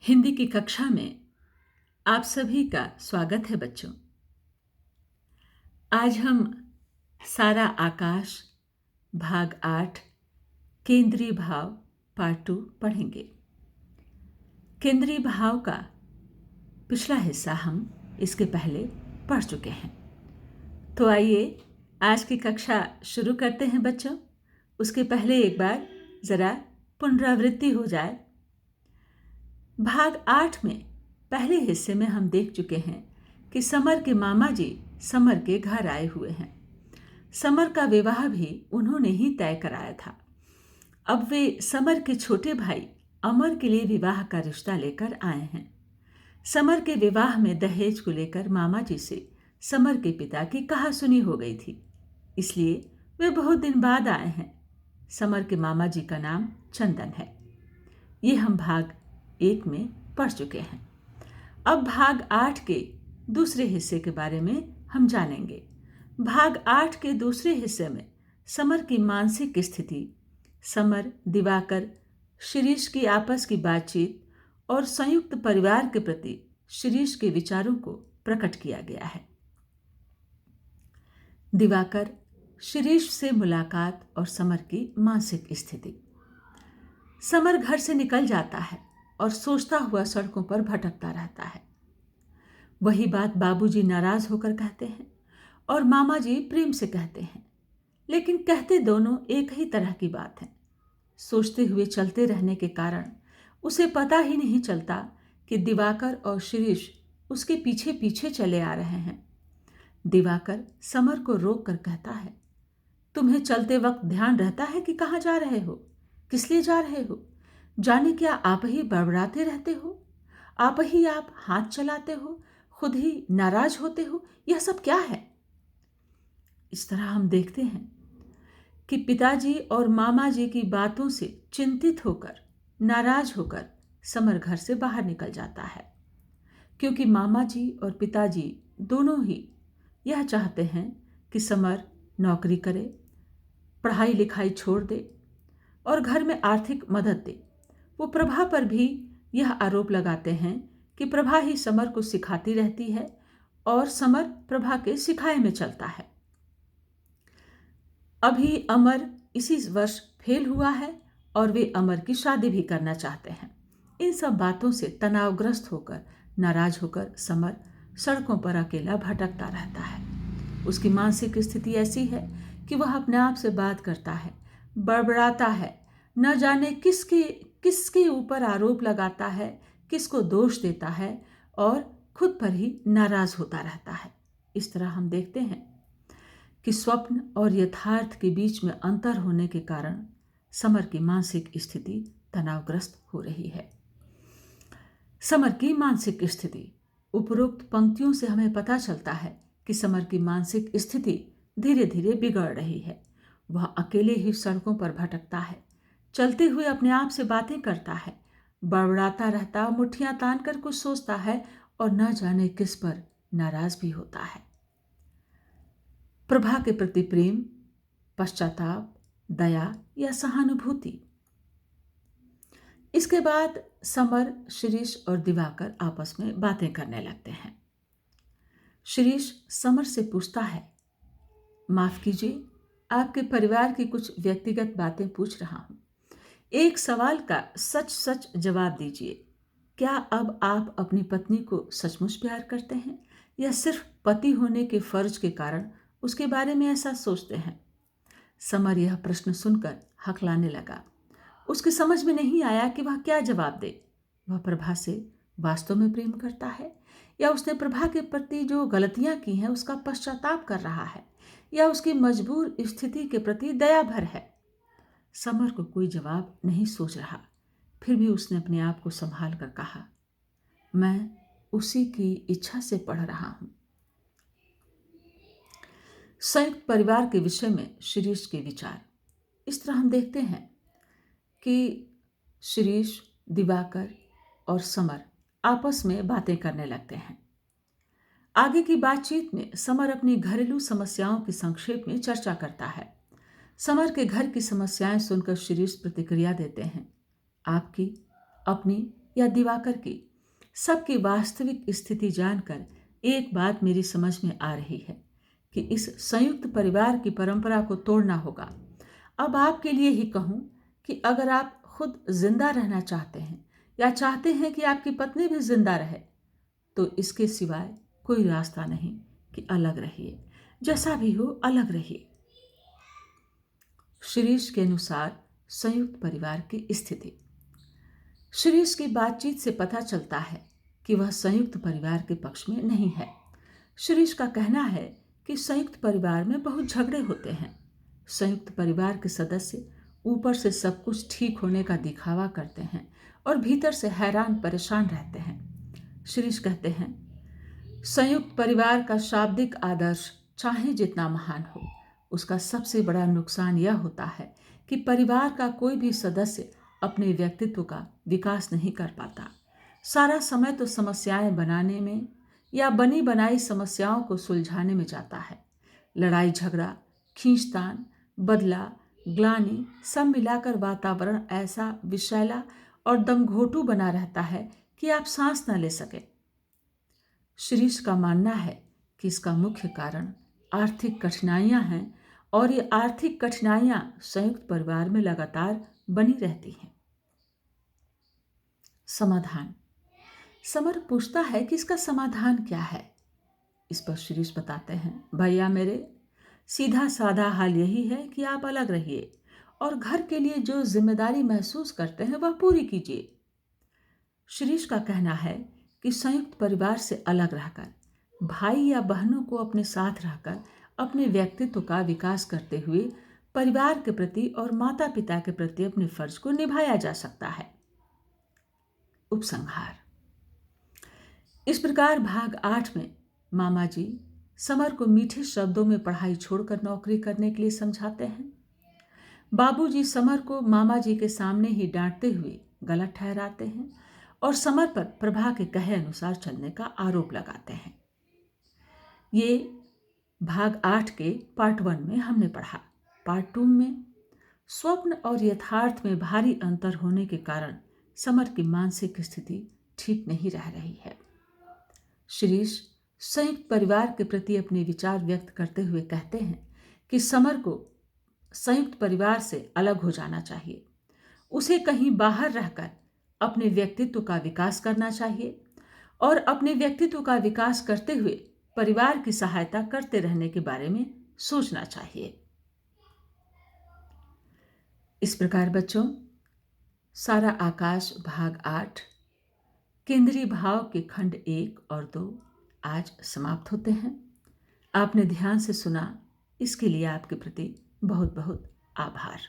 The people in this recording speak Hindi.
हिंदी की कक्षा में आप सभी का स्वागत है बच्चों। आज हम सारा आकाश भाग 8 केंद्रीय भाव पार्ट 2 पढ़ेंगे। केंद्रीय भाव का पिछला हिस्सा हम इसके पहले पढ़ चुके हैं। तो आइए आज की कक्षा शुरू करते हैं बच्चों। उसके पहले एक बार ज़रा पुनरावृत्ति हो जाए। भाग 8 में पहले हिस्से में हम देख चुके हैं कि समर के मामा जी समर के घर आए हुए हैं। समर का विवाह भी उन्होंने ही तय कराया था। अब वे समर के छोटे भाई अमर के लिए विवाह का रिश्ता लेकर आए हैं। समर के विवाह में दहेज को लेकर मामा जी से समर के पिता की कहासुनी हो गई थी, इसलिए वे बहुत दिन बाद आए हैं। समर के मामा जी का नाम चंदन है। ये हम भाग 1 में पढ़ चुके हैं। अब भाग 8 के दूसरे हिस्से के बारे में हम जानेंगे। भाग 8 के दूसरे हिस्से में समर की मानसिक स्थिति, समर, दिवाकर, शिरीष की आपस की बातचीत और संयुक्त परिवार के प्रति शिरीष के विचारों को प्रकट किया गया है। दिवाकर, शिरीष से मुलाकात और समर की मानसिक स्थिति। समर घर से निकल जाता है और सोचता हुआ सड़कों पर भटकता रहता है। वही बात बाबूजी नाराज होकर कहते हैं और मामा जी प्रेम से कहते हैं, लेकिन कहते दोनों एक ही तरह की बात है। सोचते हुए चलते रहने के कारण उसे पता ही नहीं चलता कि दिवाकर और शिरीष उसके पीछे पीछे चले आ रहे हैं। दिवाकर समर को रोक कर कहता है, तुम्हें चलते वक्त ध्यान रहता है कि कहाँ जा रहे हो, किस लिए जा रहे हो? जाने क्या आप ही बड़बड़ाते रहते हो? आप हाथ चलाते हो, खुद ही नाराज होते हो, यह सब क्या है? इस तरह हम देखते हैं कि पिताजी और मामा जी की बातों से चिंतित होकर, नाराज होकर समर घर से बाहर निकल जाता है, क्योंकि मामा जी और पिताजी दोनों ही यह चाहते हैं कि समर नौकरी करे, पढ़ाई लिखाई छोड़ दे और घर में आर्थिक मदद दे। वो प्रभा पर भी यह आरोप लगाते हैं कि प्रभा ही समर को सिखाती रहती है और समर प्रभा के सिखाए में चलता है। अभी अमर इसी वर्ष फेल हुआ है और वे अमर की शादी भी करना चाहते हैं। इन सब बातों से तनावग्रस्त होकर, नाराज होकर समर सड़कों पर अकेला भटकता रहता है। उसकी मानसिक स्थिति ऐसी है कि वह अपने आप से बात करता है, बड़बड़ाता है, न जाने किसके ऊपर आरोप लगाता है, किसको दोष देता है और खुद पर ही नाराज होता रहता है। इस तरह हम देखते हैं कि स्वप्न और यथार्थ के बीच में अंतर होने के कारण समर की मानसिक स्थिति तनावग्रस्त हो रही है। समर की मानसिक स्थिति, उपरोक्त पंक्तियों से हमें पता चलता है कि समर की मानसिक स्थिति धीरे धीरे बिगड़ रही है। वह अकेले ही सड़कों पर भटकता है, चलते हुए अपने आप से बातें करता है, बड़बड़ाता रहता, मुट्ठियां तान कर कुछ सोचता है और न जाने किस पर नाराज भी होता है। प्रभा के प्रति प्रेम, पश्चाताप, दया या सहानुभूति। इसके बाद समर, शिरीष और दिवाकर आपस में बातें करने लगते हैं। शिरीष समर से पूछता है, माफ कीजिए, आपके परिवार की कुछ व्यक्तिगत बातें पूछ रहा हूं। एक सवाल का सच सच जवाब दीजिए। क्या अब आप अपनी पत्नी को सचमुच प्यार करते हैं या सिर्फ पति होने के फर्ज के कारण उसके बारे में ऐसा सोचते हैं? समर यह प्रश्न सुनकर हकलाने लगा। उसके समझ में नहीं आया कि वह क्या जवाब दे। वह प्रभा से वास्तव में प्रेम करता है या उसने प्रभा के प्रति जो गलतियां की हैं उसका पश्चाताप कर रहा है या उसकी मजबूर स्थिति के प्रति दया भर है? समर को कोई जवाब नहीं सूझ रहा। फिर भी उसने अपने आप को संभाल कर कहा, मैं उसी की इच्छा से पढ़ रहा हूं। संयुक्त परिवार के विषय में शिरीष के विचार। इस तरह हम देखते हैं कि शिरीष, दिवाकर और समर आपस में बातें करने लगते हैं। आगे की बातचीत में समर अपनी घरेलू समस्याओं की संक्षेप में चर्चा करता है। समर के घर की समस्याएं सुनकर शिरीष प्रतिक्रिया देते हैं, आपकी, अपनी या दिवाकर की, सबकी वास्तविक स्थिति जानकर एक बात मेरी समझ में आ रही है कि इस संयुक्त परिवार की परंपरा को तोड़ना होगा। अब आपके लिए ही कहूँ कि अगर आप खुद जिंदा रहना चाहते हैं या चाहते हैं कि आपकी पत्नी भी जिंदा रहे, तो इसके सिवाय कोई रास्ता नहीं कि अलग रहिए। जैसा भी हो, अलग रहिए। शिरीष के अनुसार संयुक्त परिवार की स्थिति। शिरीष की बातचीत से पता चलता है कि वह संयुक्त परिवार के पक्ष में नहीं है। शिरीष का कहना है कि संयुक्त परिवार में बहुत झगड़े होते हैं। संयुक्त परिवार के सदस्य ऊपर से सब कुछ ठीक होने का दिखावा करते हैं और भीतर से हैरान परेशान रहते हैं। शिरीष कहते हैं, संयुक्त परिवार का शाब्दिक आदर्श चाहे जितना महान हो, उसका सबसे बड़ा नुकसान यह होता है कि परिवार का कोई भी सदस्य अपने व्यक्तित्व का विकास नहीं कर पाता। सारा समय तो समस्याएं बनाने में या बनी बनाई समस्याओं को सुलझाने में जाता है। लड़ाई झगड़ा, खींचतान, बदला, ग्लानि सब मिलाकर वातावरण ऐसा विषैला और दमघोटू बना रहता है कि आप सांस न ले सके। शिरीष का मानना है कि इसका मुख्य कारण आर्थिक कठिनाइयां हैं और ये आर्थिक कठिनाइयां संयुक्त परिवार में लगातार बनी रहती हैं। समाधान। समर पूछता है कि इसका समाधान क्या है। इस पर शिरीष बताते हैं, भैया मेरे, सीधा साधा हाल यही है कि आप अलग रहिए और घर के लिए जो जिम्मेदारी महसूस करते हैं वह पूरी कीजिए। शिरीष का कहना है कि संयुक्त परिवार से अलग रहकर, भाई या बहनों को अपने साथ रहकर अपने व्यक्तित्व का विकास करते हुए परिवार के प्रति और माता पिता के प्रति अपने फर्ज को निभाया जा सकता है। उपसंहार। इस प्रकार भाग 8 में मामा जी समर को मीठे शब्दों में पढ़ाई छोड़कर नौकरी करने के लिए समझाते हैं। बाबूजी समर को मामा जी के सामने ही डांटते हुए गलत ठहराते हैं और समर पर प्रभा के कहे अनुसार चलने का आरोप लगाते हैं। ये भाग 8 के पार्ट 1 में हमने पढ़ा। पार्ट 2 में स्वप्न और यथार्थ में भारी अंतर होने के कारण समर की मानसिक स्थिति ठीक नहीं रह रही है। शिरीष संयुक्त परिवार के प्रति अपने विचार व्यक्त करते हुए कहते हैं कि समर को संयुक्त परिवार से अलग हो जाना चाहिए। उसे कहीं बाहर रहकर अपने व्यक्तित्व का विकास करना चाहिए और अपने व्यक्तित्व का विकास करते हुए परिवार की सहायता करते रहने के बारे में सोचना चाहिए। इस प्रकार बच्चों, सारा आकाश भाग 8 केंद्रीय भाव के खंड 1 और 2 आज समाप्त होते हैं। आपने ध्यान से सुना, इसके लिए आपके प्रति बहुत बहुत आभार।